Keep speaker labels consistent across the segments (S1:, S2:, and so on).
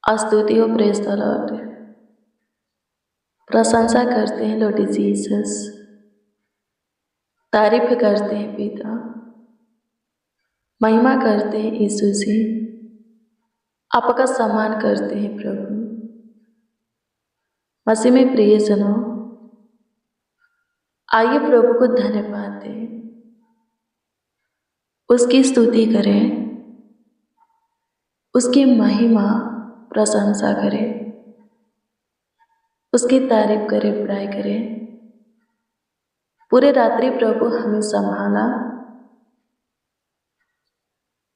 S1: स्तुति हो praise the Lord. प्रशंसा करते हैं लॉर्ड जीसस, तारीफ करते हैं पिता, महिमा करते हैं यीशु जी, आपका सम्मान करते हैं प्रभु। मसीह में प्रियजनों, आइए प्रभु को धन्यवाद दें, उसकी स्तुति करें, उसकी महिमा प्रशंसा करें, उसकी तारीफ करें, बड़ाई करें। पूरे रात्रि प्रभु हमें संभाला,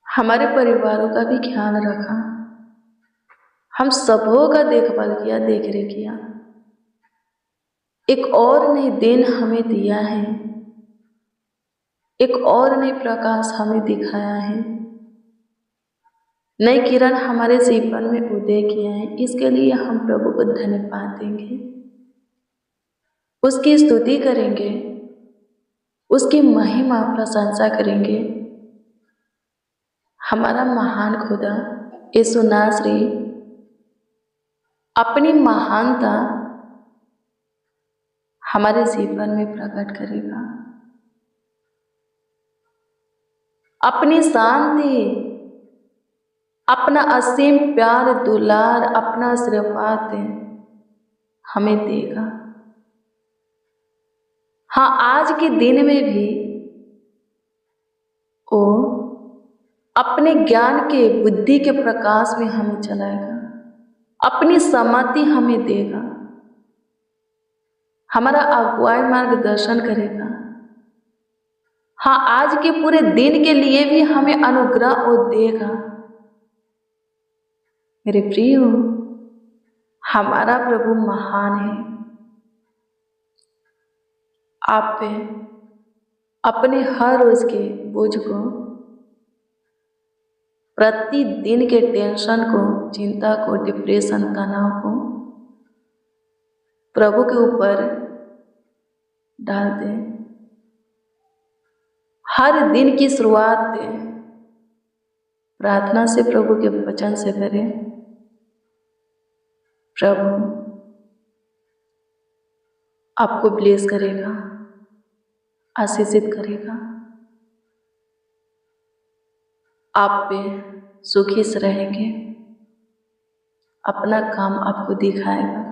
S1: हमारे परिवारों का भी ख्याल रखा, हम सबों का देखभाल किया, देख रेख किया। एक और नई दिन हमें दिया है, एक और नई प्रकाश हमें दिखाया है, नई किरण हमारे जीवन में उदय किया है। इसके लिए हम प्रभु को धन्यवाद देंगे, उसकी स्तुति करेंगे, उसकी महिमा प्रशंसा करेंगे। हमारा महान खुदा यीशु नासरी अपनी महानता हमारे जीवन में प्रकट करेगा, अपनी शांति, अपना असीम प्यार दुलार, अपना आशीर्वाद हमें देगा। हाँ, आज के दिन में भी वो अपने ज्ञान के, बुद्धि के प्रकाश में हमें चलाएगा, अपनी सम्मति हमें देगा, हमारा अगुवाई मार्गदर्शन करेगा। हाँ, आज के पूरे दिन के लिए भी हमें अनुग्रह वो देगा। मेरे प्रियो, हमारा प्रभु महान है। आप पे अपने हर रोज के बोझ को, प्रतिदिन के टेंशन को, चिंता को, डिप्रेशन, तनाव को प्रभु के ऊपर डाल दें। हर दिन की शुरुआत प्रार्थना से, प्रभु के वचन से करें। प्रभु आपको ब्लेस करेगा, आशीषित करेगा, आप पे सुखी से रहेंगे, अपना काम आपको दिखाएगा,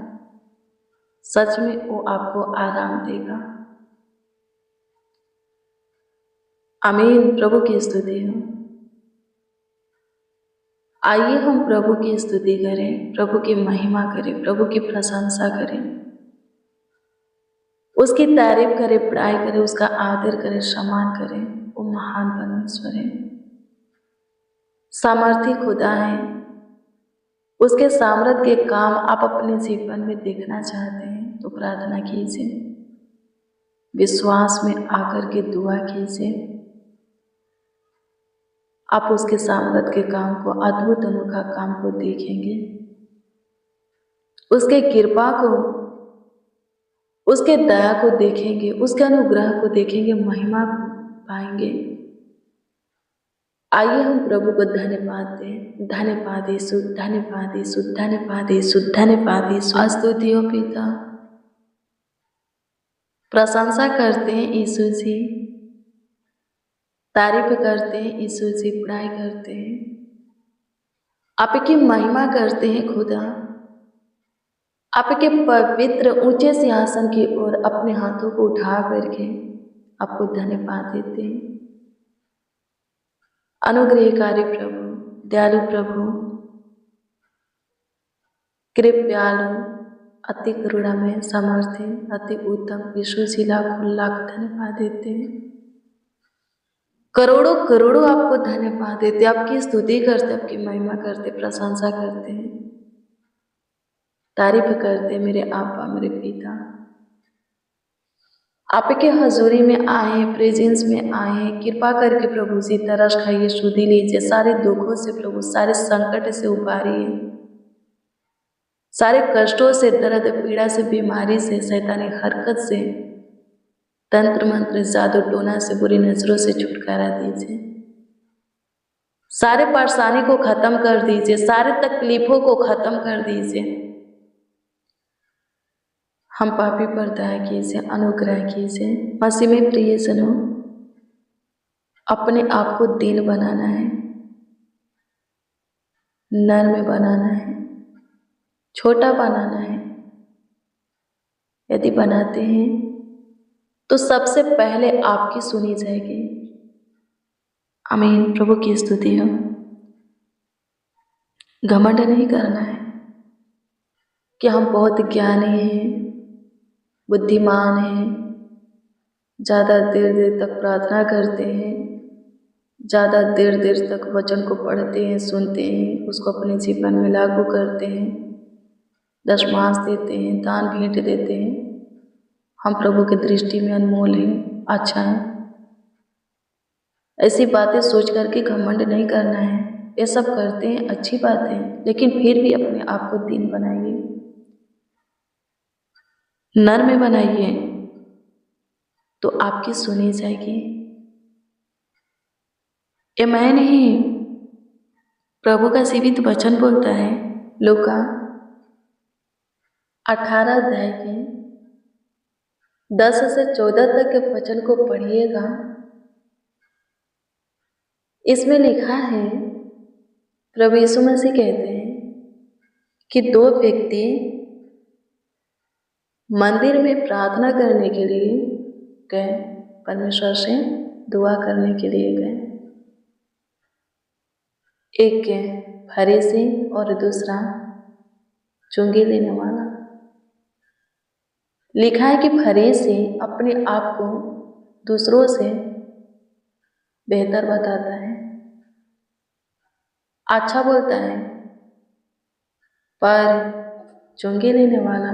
S1: सच में वो आपको आराम देगा। आमीन। प्रभु की स्तुति हो। आइए हम प्रभु की स्तुति करें, प्रभु की महिमा करें, प्रभु की प्रशंसा करें, उसकी तारीफ करें, बड़ाई करें, उसका आदर करें, सम्मान करें। वो महान परमेश्वर है, सामर्थी खुदा है। उसके सामर्थ के काम आप अपने जीवन में देखना चाहते हैं तो प्रार्थना कीजिए, विश्वास में आकर के दुआ कीजिए। आप उसके सामर्थ के काम को, अद्भुत अनोखा काम को देखेंगे, उसके कृपा को, उसके दया को देखेंगे, उसके अनुग्रह को देखेंगे, महिमा पाएंगे। आइए हम प्रभु को धन्यवाद दें। धन्यवाद यीशु, धन्यवाद यीशु, धन्यवाद यीशु, धन्यवाद यीशु। स्तुति हो पिता, प्रशंसा करते हैं यीशु जी, तारीफ करते हैं यीशु जी, बड़ाई करते हैं, आपकी महिमा करते हैं खुदा। आपके पवित्र ऊंचे सिंहासन की ओर अपने हाथों को उठा करके आपको धन्यवाद देते हैं। अनुग्रहकारी प्रभु, दयालु प्रभु, कृपालु, अति करुणा में सामर्थ्य, अति उत्तम यीशु जी, लाख धन्यवाद देते हैं। करोड़ों करोड़ों आपको धन्यवाद देते, आपकी स्तुति करते, आपकी महिमा करते, प्रशंसा करते हैं, तारीफ करते। मेरे आपा, मेरे पिता, आपके हजूरी में आए, प्रेजेंस में आए, कृपा करके प्रभु जी तरस खाइए, शुद्धि लीजिए, सारे दुखों से प्रभु, सारे संकट से उबारिए, सारे कष्टों से, दर्द पीड़ा से, बीमारी से, शैतानी हरकत से, तंत्र मंत्र, जादू टोना से, बुरी नजरों से छुटकारा दीजिए। सारे परेशानी को ख़त्म कर दीजिए, सारे तकलीफ़ों को ख़त्म कर दीजिए। हम पापी पर दया कीजिए, अनुग्रह कीजिए। मसीह में प्रियजनों, अपने आप को दीन बनाना है, नर्म बनाना है, छोटा बनाना है। यदि बनाते हैं तो सबसे पहले आपकी सुनी जाएगी। आमीन। प्रभु की स्तुति हो। घमंड नहीं करना है कि हम बहुत ज्ञानी हैं, बुद्धिमान हैं, ज़्यादा देर देर तक प्रार्थना करते हैं, ज़्यादा देर देर तक वचन को पढ़ते हैं, सुनते हैं, उसको अपने जीवन में लागू करते हैं, दशमांश देते हैं, दान भेंट देते हैं। हम प्रभु की दृष्टि में अनमोल हैं, अच्छा है। ऐसी बातें सोच करके घमंड नहीं करना है। ये सब करते हैं, अच्छी बात है, लेकिन फिर भी अपने आप को दीन बनाइए, नर्म बनाइए, तो आपकी सुनी जाएगी। ये मैं नहीं, प्रभु का जीवित वचन बोलता है। लूका 18 अध्याय के 10 से 14 तक के वचन को पढ़िएगा। इसमें लिखा है, प्रभु यीशु मसीह कहते हैं कि 2 व्यक्ति मंदिर में प्रार्थना करने के लिए गए, परमेश्वर से दुआ करने के लिए गए। एक फरीसी और दूसरा चुंगी लेने वाला। लिखा है कि फरीसी अपने आप को दूसरों से बेहतर बताता है, अच्छा बोलता है, पर चुंगी लेने वाला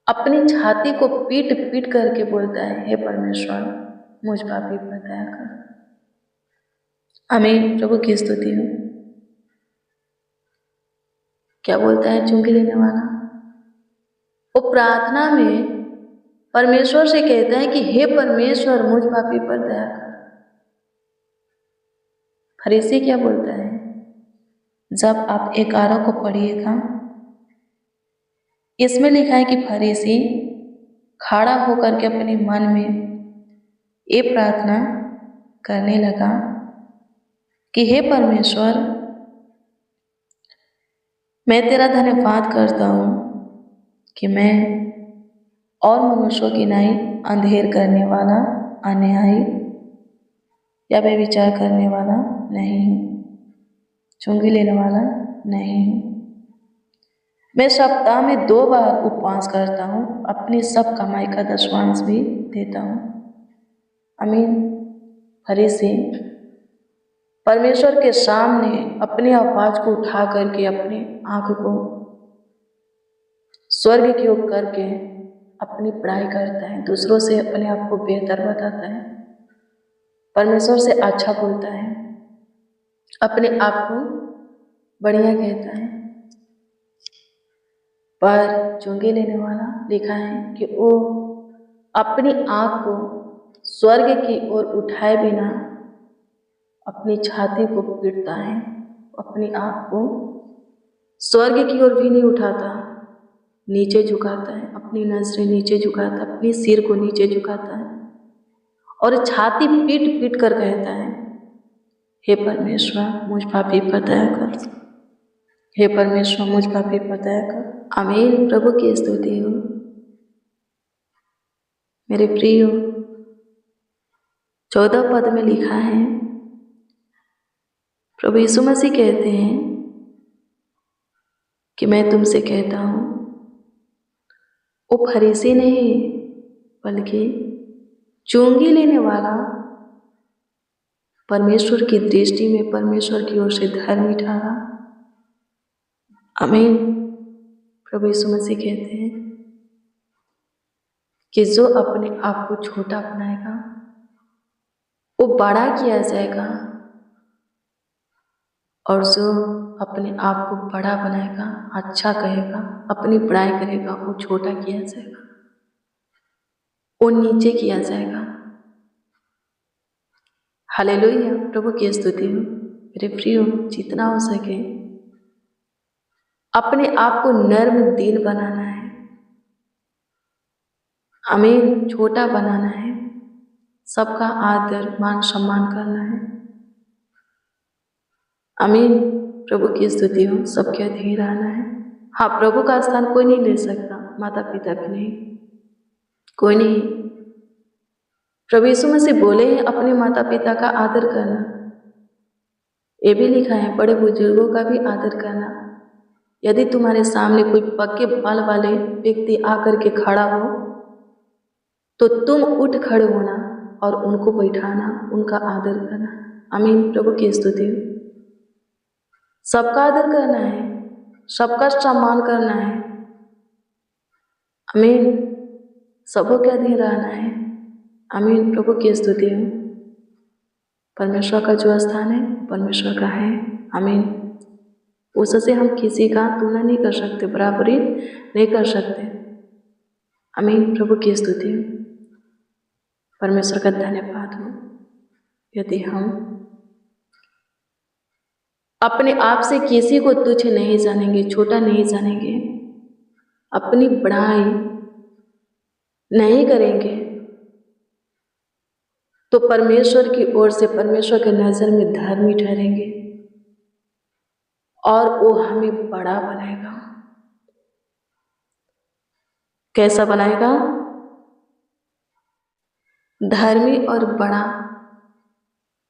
S1: अपनी छाती को पीट पीट करके बोलता है, हे परमेश्वर मुझ पापी पर दया कर। आमीन। प्रभु की स्तुति हो। क्या बोलता है चुंगी लेने वाला? वो प्रार्थना में परमेश्वर से कहता है कि हे परमेश्वर मुझ पापी पर दया कर। फरीसी क्या बोलता है? जब आप 11 को पढ़िएगा, इसमें लिखा है कि फरीसी खड़ा होकर के अपने मन में ये प्रार्थना करने लगा कि हे परमेश्वर, मैं तेरा धन्यवाद करता हूँ कि मैं और मनुष्यों की नाई अंधेर करने वाला, अन्यायी या व्यभिचार करने वाला नहीं हूँ, चुंगी लेने वाला नहीं हूँ। मैं सप्ताह में 2 बार उपवास करता हूँ, अपनी सब कमाई का दशमांश भी देता हूँ। आमीन। फरीसी परमेश्वर के सामने अपनी आवाज़ को उठा करके अपने आँख को स्वर्ग की ओर करके अपनी पढ़ाई करता है, दूसरों से अपने आप को बेहतर बताता है, परमेश्वर से अच्छा बोलता है, अपने आप को बढ़िया कहता है। पर चुंगी लेने वाला लिखा है कि वो अपनी आँख को स्वर्ग की ओर उठाए बिना अपनी छाती को पीटता है, अपनी आँख को स्वर्ग की ओर भी नहीं उठाता, नीचे झुकाता है, अपनी नजरें नीचे झुकाता है, अपने सिर को नीचे झुकाता है और छाती पीट पीट कर कहता है, हे परमेश्वर मुझ पापी पर दया कर, हे परमेश्वर मुझ पापी पर दया कर। आमीन। प्रभु की स्तुति हो। मेरे प्रियो, 14 पद में लिखा है, प्रभु यीशु मसीह कहते हैं कि मैं तुमसे कहता हूँ, वो फरीसी नहीं बल्कि चुंगी लेने वाला परमेश्वर की दृष्टि में परमेश्वर की ओर से धर्मी ठहरा। आमीन। प्रभु यीशु मसीह कहते हैं कि जो अपने आप को छोटा बनाएगा वो बड़ा किया जाएगा, और जो अपने आप को बड़ा बनाएगा, अच्छा कहेगा, अपनी बड़ाई करेगा, वो छोटा किया जाएगा, वो नीचे किया जाएगा। हालेलुया, प्रभु की स्तुति हो। मेरे प्रियो, जितना हो सके अपने आप को नर्म दीन बनाना है। आमीन। छोटा बनाना है, सबका आदर मान सम्मान करना है। आमीन। प्रभु की स्तुति हो। सबके अधीन रहना है। हाँ, प्रभु का स्थान कोई नहीं ले सकता, माता पिता भी नहीं, कोई नहीं। प्रभु यीशु मसीह बोले हैं अपने माता पिता का आदर करना। ये भी लिखा है बड़े बुजुर्गों का भी आदर करना। यदि तुम्हारे सामने कोई पक्के बाल वाले व्यक्ति आकर के खड़ा हो तो तुम उठ खड़े होना और उनको बैठाना, उनका आदर करना। आमीन। प्रभु की स्तुति। सबका आदर करना है, सबका सम्मान करना है। आमीन। सबों के अधीन रहना है। आमीन। प्रभु की स्तुति हो। परमेश्वर का जो स्थान है परमेश्वर का है। आमीन। उससे हम किसी का तुलना नहीं कर सकते, बराबरी नहीं कर सकते। आमीन। प्रभु की स्तुति हो। परमेश्वर का धन्यवाद हो। यदि हम अपने आप से किसी को तुच्छ नहीं जानेंगे, छोटा नहीं जानेंगे, अपनी बढ़ाई नहीं करेंगे, तो परमेश्वर की ओर से परमेश्वर के नजर में धर्मी ठहरेंगे और वो हमें बड़ा बनाएगा। कैसा बनाएगा? धर्मी और बड़ा।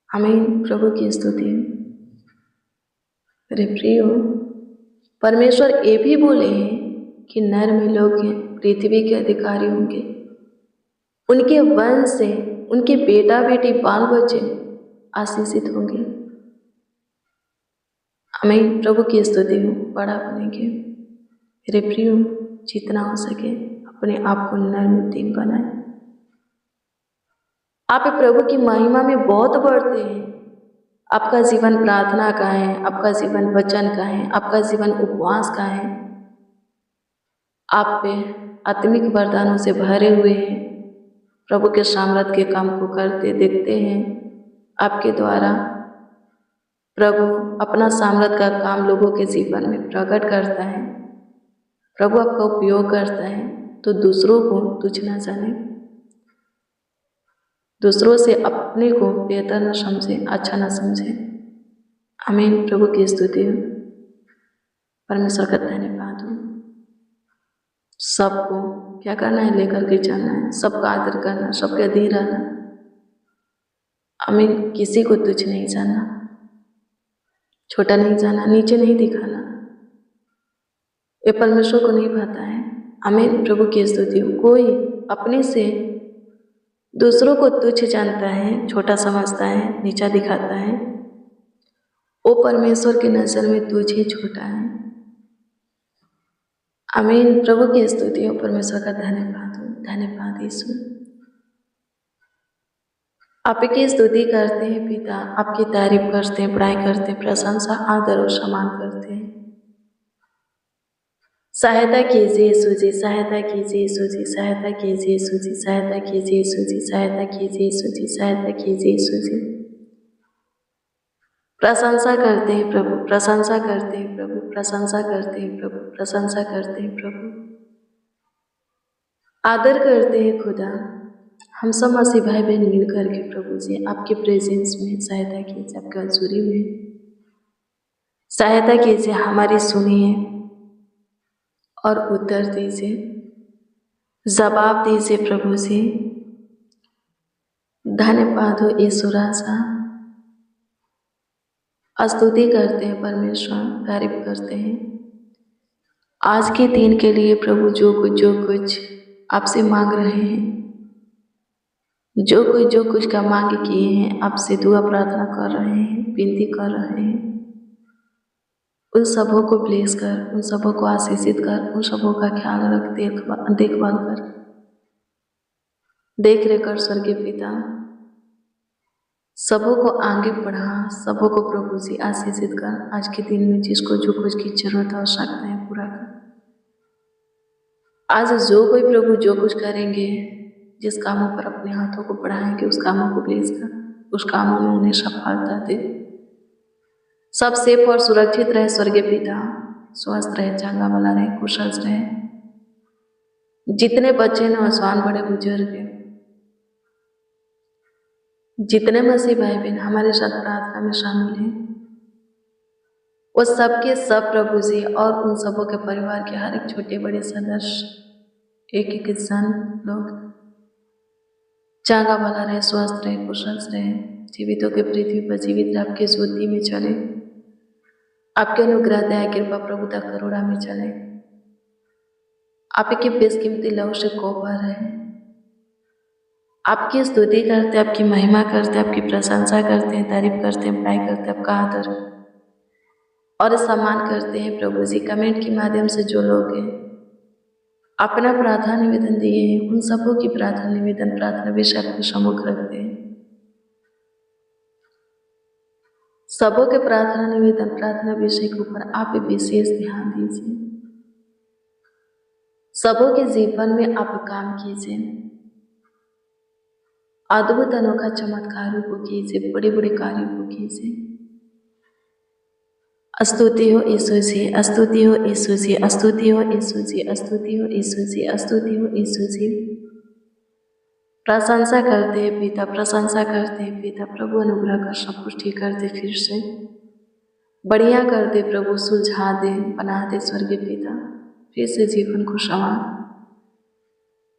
S1: आमीन। प्रभु की स्तुति। अरे प्रियो, परमेश्वर ये भी बोले हैं कि नर में लोग पृथ्वी के अधिकारी होंगे, उनके वंश से उनके बेटा बेटी बाल बच्चे आशीषित होंगे। आमीन। प्रभु की स्तुति हो। बड़ा बनेंगे। मेरे प्रियो, जितना हो सके अपने आप को नर्म दीन बनाए। आप प्रभु की महिमा में बहुत बढ़ते हैं। आपका जीवन प्रार्थना का है, आपका जीवन वचन का है, आपका जीवन उपवास का है। आप पे आत्मिक वरदानों से भरे हुए हैं। प्रभु के सामर्थ के काम को करते देखते हैं। आपके द्वारा प्रभु अपना सामर्थ का काम लोगों के जीवन में प्रकट करता है। प्रभु आपका उपयोग करता है तो दूसरों को तुच्छ न जाने, दूसरों से अपने को बेहतर न समझे, अच्छा न समझे। आमीन। प्रभु की स्तुति हो। परमेश्वर का धन्यवाद हो। सबको क्या करना है? लेकर के चलना है, सबका आदर करना, सबके अधीन रहना। आमीन। किसी को तुच्छ नहीं जानना, छोटा नहीं जाना, नीचे नहीं दिखाना। ये परमेश्वर को नहीं भाता है। आमीन। प्रभु की स्तुति हो। कोई अपने से दूसरों को तुच्छ जानता है, छोटा समझता है, नीचा दिखाता है, वो परमेश्वर की नजर में तुझे छोटा है। आमीन। प्रभु की स्तुति हो। परमेश्वर का धन्यवाद हो। धन्यवाद यीशु। आपकी स्तुति करते हैं पिता, आपकी तारीफ करते हैं, बड़ाई करते हैं, प्रशंसा आदर और सम्मान करते हैं। सहायता कीजिए यीशु जी, सहायता कीजिए यीशु जी, सहायता कीजिए यीशु जी, सहायता कीजिए यीशु जी, सहायता कीजिए यीशु जी, सहायता कीजिए यीशु जी। प्रशंसा करते हैं प्रभु, प्रशंसा करते हैं प्रभु, प्रशंसा करते हैं प्रभु, प्रशंसा करते हैं प्रभु। आदर करते हैं खुदा। हम सब मसीह भाई बहन मिल करके प्रभु जी आपके प्रेजेंस में सहायता कीजिए, आपके हजूरी में सहायता कीजिए, हमारी सुनिए और उत्तर दीजिए, जवाब दीजिए प्रभु जी। धन्यवाद हो यीशु राजा। स्तुति करते हैं परमेश्वर, तारीफ करते हैं आज के दिन के लिए प्रभु। जो कुछ आपसे मांग रहे हैं, जो कुछ का मांग किए हैं, आपसे दुआ प्रार्थना कर रहे हैं, विनती कर रहे हैं, उन सबों को ब्लेस कर, उन सबों को आशीषित कर, उन सबों का ख्याल रख, देखभाल कर, देख रेख कर स्वर्गीय पिता। सबों को आगे बढ़ा, सबों को प्रभु जी आशीषित कर। आज के दिन में जिसको जो कुछ की जरूरत आवश्यकता है पूरा कर। आज जो कोई प्रभु जो कुछ करेंगे, जिस कामों पर अपने हाथों को बढ़ाएंगे, उस कामों को ब्लेस कर। उस कामों में उन्हें सफलता दे। सब सेफ और सुरक्षित रहे स्वर्गीय पिता, स्वस्थ रहे, चंगा भला रहे, कुशल रहे। जितने बच्चे नौजवान बड़े बुजुर्ग जितने मसीह भाई बहन हमारे साथ प्रार्थना में शामिल हैं, वो सबके सब प्रभु जी और उन सबों के परिवार के हर एक छोटे बड़े सदस्य, एक एक इंसान लोग चंगा भला रहे, स्वस्थ रहे, कुशल रहे, जीवितों के पृथ्वी पर जीवित रहे, आपकी ज्योति में चले, आपके अनुग्रह दया कृपा प्रभुता करुणा में चले, आपके बेशकीमती लहू से कोपा रहे, आपकी स्तुति करते, आपकी महिमा करते, आपकी प्रशंसा करते हैं, तारीफ करते हैं, बड़ाई करते हैं, आपका आदर और सम्मान करते हैं प्रभु जी। कमेंट के माध्यम से जो लोग हैं अपना प्रार्थना निवेदन दिए हैं, उन सबों की प्रार्थना निवेदन प्रार्थना विषय आपके सम्मुख रखते हैं। सबों के प्रार्थना निवेदन प्रार्थना विषय के ऊपर आप विशेष ध्यान दीजिए। सबों के जीवन में आप काम कीजिए, अद्भुत अनोखा चमत्कारों को कीजिए, बड़े बड़े कार्यों को कीजिए। स्तुति हो यीशु जी, स्तुति हो यीशु जी, स्तुति हो यीशु जी, स्तुति हो यीशु जी, स्तुति हो यीशु जी। प्रशंसा करते हैं पिता, प्रशंसा करते हैं पिता। प्रभु अनुग्रह कर सब कुछ ठीक कर दे, फिर से बढ़िया कर दे प्रभु, सुलझा दे, बना दे स्वर्गीय पिता। फिर से जीवन को संवार,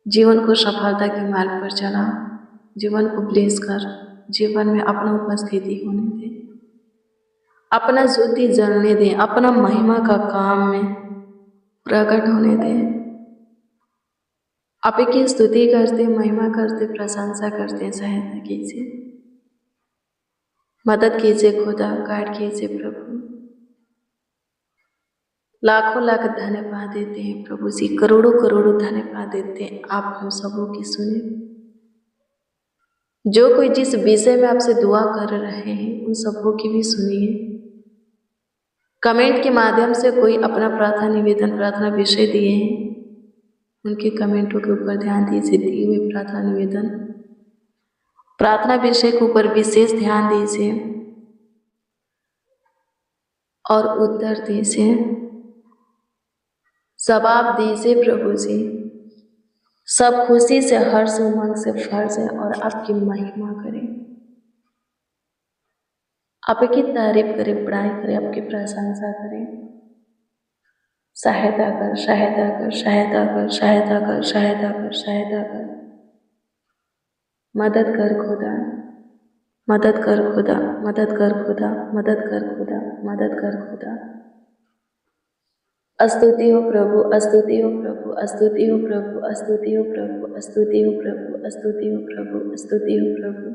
S1: जीवन को सफलता के मार्ग पर चला, जीवन को ब्लेस कर, जीवन में अपना उपस्थिति होने दे, अपना ज्योति जलने दे, अपना महिमा का काम में प्रकट होने दे। आपकी स्तुति करते, महिमा करते, प्रशंसा करते, सहायता कीजिए, मदद कीजिए खुदा, गाइड कीजिए प्रभु। लाखों लाख धन्यवाद देते हैं प्रभु जी, करोड़ों करोड़ों धन्यवाद देते हैं। आप हम सबों की सुने, जो कोई जिस विषय में आपसे दुआ कर रहे हैं उन सबों की भी सुनिए। कमेंट के माध्यम से कोई अपना प्रार्थना निवेदन प्रार्थना विषय दिए हैं, उनके कमेंटों के ऊपर ध्यान दीजिए। दिए हुए प्रार्थना निवेदन प्रार्थना विषय के ऊपर विशेष ध्यान दीजिए और उत्तर दीजिए, जवाब दीजिए प्रभु जी। सब खुशी से, हर्ष उमंग से फर्ज है और आपकी महिमा करें, आपकी तारीफ करें, बड़ाई करें, आपकी प्रशंसा करें। सहायता कर, सहायता कर, सहायता कर, सहायता कर, सहायता कर, सहायता कर, मदद कर खुदा, मदद कर खुदा, मदद कर खुदा, मदद कर खुदा, मदद कर खुदा। स्तुति हो प्रभु, स्तुति हो प्रभु, स्तुति हो प्रभु, स्तुति हो प्रभु, स्तुति हो प्रभु, स्तुति हो प्रभु, स्तुति हो प्रभु।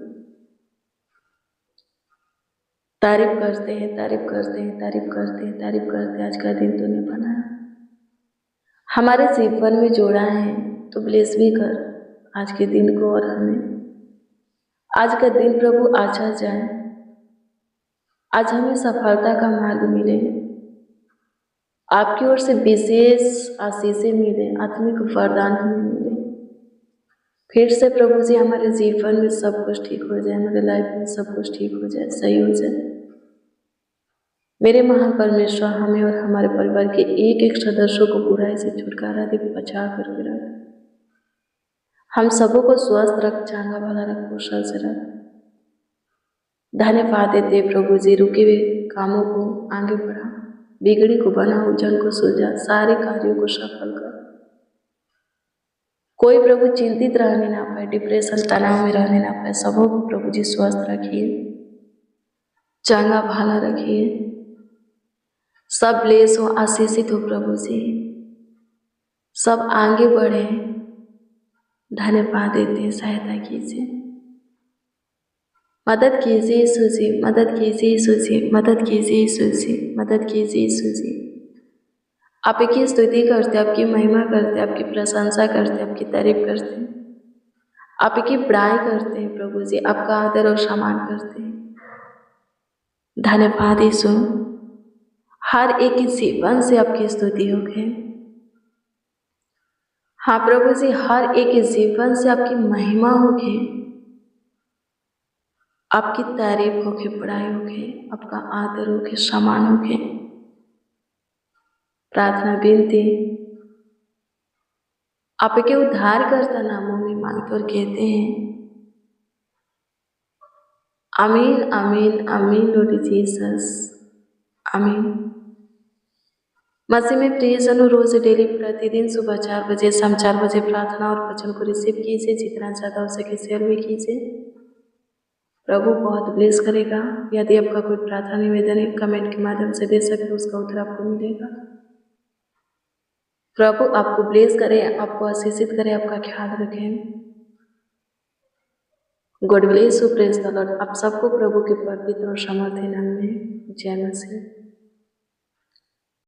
S1: तारीफ करते हैं, तारीफ करते हैं, तारीफ करते हैं, तारीफ करते हैं। आज का दिन तूने बनाया, हमारे जीवन में जोड़ा है, तो ब्लेस भी कर आज के दिन को और हमें। आज का दिन प्रभु अच्छा जाए, आज हमें सफलता का मार्ग मिले, आपकी ओर से विशेष आशीषें मिले, आत्मिक वरदान हमें मिले। फिर से प्रभु जी हमारे जीवन में सब कुछ ठीक हो जाए, हमारे लाइफ में सब कुछ ठीक हो जाए, सही हो जाए। मेरे महान परमेश्वर हमें और हमारे परिवार के एक एक सदस्यों को बुराई से छुटकारा दे, बचा करके रख, हम सबों को स्वस्थ रख, चंगा भला रख, कुशल से रख। धन्यवाद देते प्रभु जी, रुके हुए कामों को आगे बढ़ा, बिगड़ी को बना, उलझन को सुलझा, सारे कार्यों को सफल कर। कोई प्रभु चिंतित रहने ना पाए, डिप्रेशन तनाव में रहने ना पाए, सबों को प्रभु जी स्वस्थ रखिए, चंगा भला रखिए, सब ब्लेस हो, आशीषित हो प्रभु जी, सब आगे बढ़े। धन्यवाद देते हैं, सहायता कीजिए, मदद कीजिए यीशु जी, मदद कीजिए यीशु जी, मदद कीजिए यीशु जी, मदद कीजिए यीशु जी। आपकी स्तुति करते, आपकी महिमा करते, आपकी प्रशंसा करते, आपकी तारीफ करते, आपकी बड़ाई करते हैं प्रभु जी, आपका आदर और सम्मान करते हैं। धन्यवाद यीशु, हर एक के जीवन से आपकी स्तुति हो गई। हाँ प्रभु जी, हर एक के जीवन से आपकी महिमा हो गई, आपकी तारीफ होके, बड़ाई होके, आपका आदर होके, सम्मान होके। प्रार्थना विनती आपके उद्धारकर्ता नामों में मांगते और कहते हैं आमीन आमीन आमीन लॉर्ड जीसस, आमीन। मसीह में प्रियजनों, रोज डेली प्रतिदिन सुबह 4 बजे, शाम 4 बजे प्रार्थना और वचन को रिसीव कीजिए। जितना ज़्यादा हो सके शेयर भी कीजिए। प्रभु बहुत ब्लेस करेगा। यदि आपका कोई प्रार्थना निवेदन है, कमेंट के माध्यम से दे सकते हो, उसका उत्तर आपको मिलेगा। प्रभु आपको ब्लेस करे, आपको आशीषित करे, आपका ख्याल रखें। God bless you, praise the Lord. आप सबको प्रभु के पवित्र और सामर्थ्य नाम में जय मसीह।